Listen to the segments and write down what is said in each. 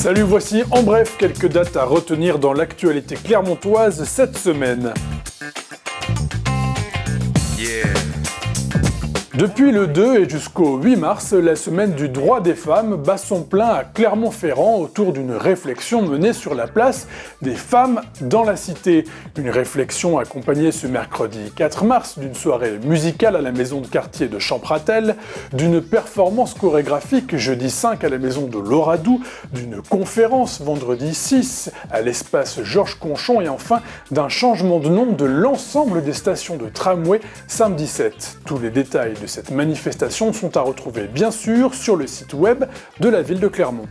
Salut, voici en bref quelques dates à retenir dans l'actualité clermontoise cette semaine. Depuis le 2 et jusqu'au 8 mars, la semaine du droit des femmes bat son plein à Clermont-Ferrand autour d'une réflexion menée sur la place des femmes dans la cité. Une réflexion accompagnée ce mercredi 4 mars d'une soirée musicale à la maison de quartier de Champratel, d'une performance chorégraphique jeudi 5 à la maison de Loradou, d'une conférence vendredi 6 à l'espace Georges Conchon et enfin d'un changement de nom de l'ensemble des stations de tramway samedi 7. Tous les détails de cette manifestation sont à retrouver bien sûr sur le site web de la ville de Clermont.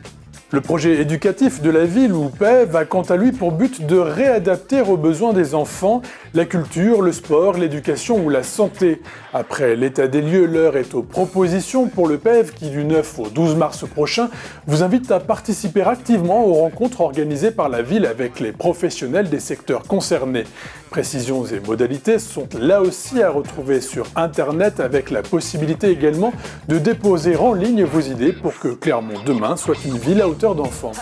Le projet éducatif de la ville ou PEV a quant à lui pour but de réadapter aux besoins des enfants la culture, le sport, l'éducation ou la santé. Après l'état des lieux, l'heure est aux propositions pour le PEV qui du 9 au 12 mars prochain vous invite à participer activement aux rencontres organisées par la ville avec les professionnels des secteurs concernés. Précisions et modalités sont là aussi à retrouver sur internet avec la possibilité également de déposer en ligne vos idées pour que Clermont demain soit une ville à hauteur d'enfant.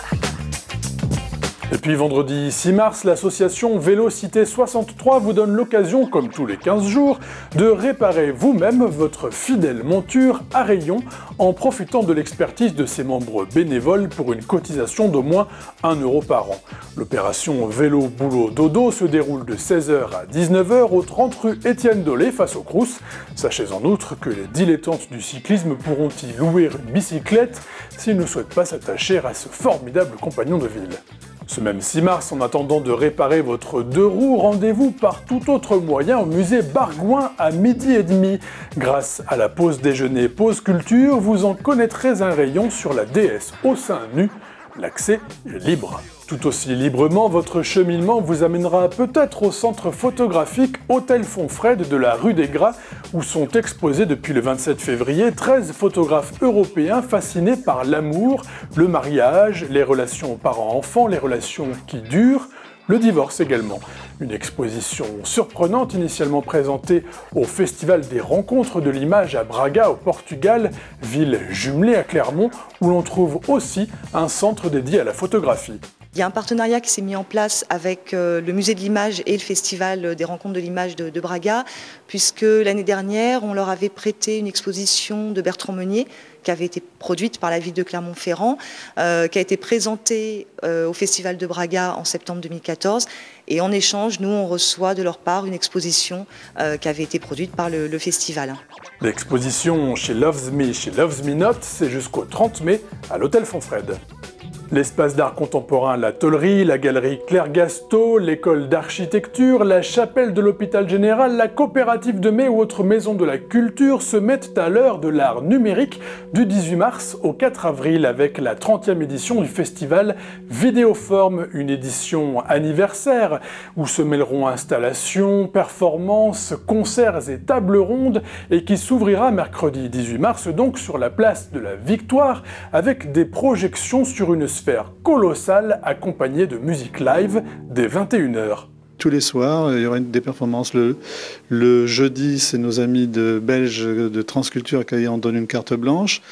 Et puis vendredi 6 mars, l'association Vélocité 63 vous donne l'occasion, comme tous les 15 jours, de réparer vous-même votre fidèle monture à rayons en profitant de l'expertise de ses membres bénévoles pour une cotisation d'au moins 1 € par an. L'opération Vélo Boulot Dodo se déroule de 16h à 19h au 30 rue Étienne Dolé face au Crous. Sachez en outre que les dilettantes du cyclisme pourront y louer une bicyclette s'ils ne souhaitent pas s'attacher à ce formidable compagnon de ville. Ce même 6 mars, en attendant de réparer votre deux roues, rendez-vous par tout autre moyen au musée Bargouin à 12h30. Grâce à la pause déjeuner pause culture, vous en connaîtrez un rayon sur la déesse au sein nu. L'accès est libre. Tout aussi librement, votre cheminement vous amènera peut-être au centre photographique Hôtel Fonfred de la rue des Gras, où sont exposés depuis le 27 février 13 photographes européens fascinés par l'amour, le mariage, les relations parents-enfants, les relations qui durent, le divorce également. Une exposition surprenante initialement présentée au Festival des Rencontres de l'Image à Braga au Portugal, ville jumelée à Clermont, où l'on trouve aussi un centre dédié à la photographie. Il y a un partenariat qui s'est mis en place avec le Musée de l'Image et le Festival des Rencontres de l'Image de Braga, puisque l'année dernière, on leur avait prêté une exposition de Bertrand Meunier, qui avait été produite par la ville de Clermont-Ferrand, qui a été présentée au Festival de Braga en septembre 2014. Et en échange, nous, on reçoit de leur part une exposition qui avait été produite par le festival. L'exposition chez Loves Me, chez Loves Me Not, c'est jusqu'au 30 mai à l'Hôtel Fonfred. L'espace d'art contemporain La Tollerie, la galerie Claire Gasto, l'école d'architecture, la chapelle de l'hôpital général, la coopérative de mai ou autres maisons de la culture se mettent à l'heure de l'art numérique du 18 mars au 4 avril avec la 30e édition du festival Vidéoforme, une édition anniversaire où se mêleront installations, performances, concerts et tables rondes et qui s'ouvrira mercredi 18 mars donc sur la place de la Victoire avec des projections sur une sphère colossale accompagnée de musique live dès 21h. Tous les soirs, il y aura des performances. Le jeudi, c'est nos amis belges de Transculture qui en donnent une carte blanche.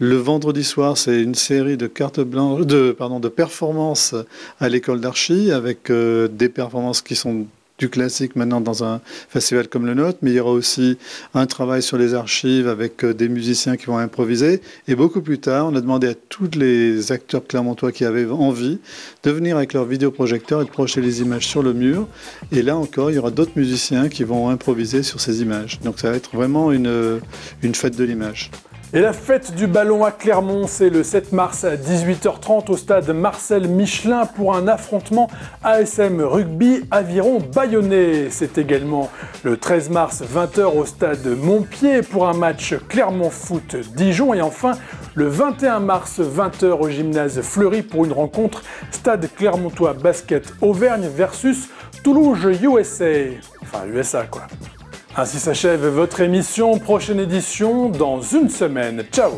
Le vendredi soir, c'est une série de de performances à l'école d'archi avec des performances qui sont du classique maintenant dans un festival comme le nôtre, mais il y aura aussi un travail sur les archives avec des musiciens qui vont improviser. Et beaucoup plus tard, on a demandé à tous les acteurs clermontois qui avaient envie de venir avec leur vidéoprojecteur et de projeter les images sur le mur. Et là encore, il y aura d'autres musiciens qui vont improviser sur ces images. Donc ça va être vraiment une fête de l'image. Et la fête du ballon à Clermont, c'est le 7 mars à 18h30 au stade Marcel Michelin pour un affrontement ASM Rugby Aviron Bayonnais. C'est également le 13 mars 20h au stade Montpied pour un match Clermont Foot Dijon. Et enfin, le 21 mars 20h au gymnase Fleury pour une rencontre stade Clermontois Basket Auvergne versus Toulouse USA. Enfin USA quoi. Ainsi s'achève votre émission, prochaine édition dans une semaine. Ciao!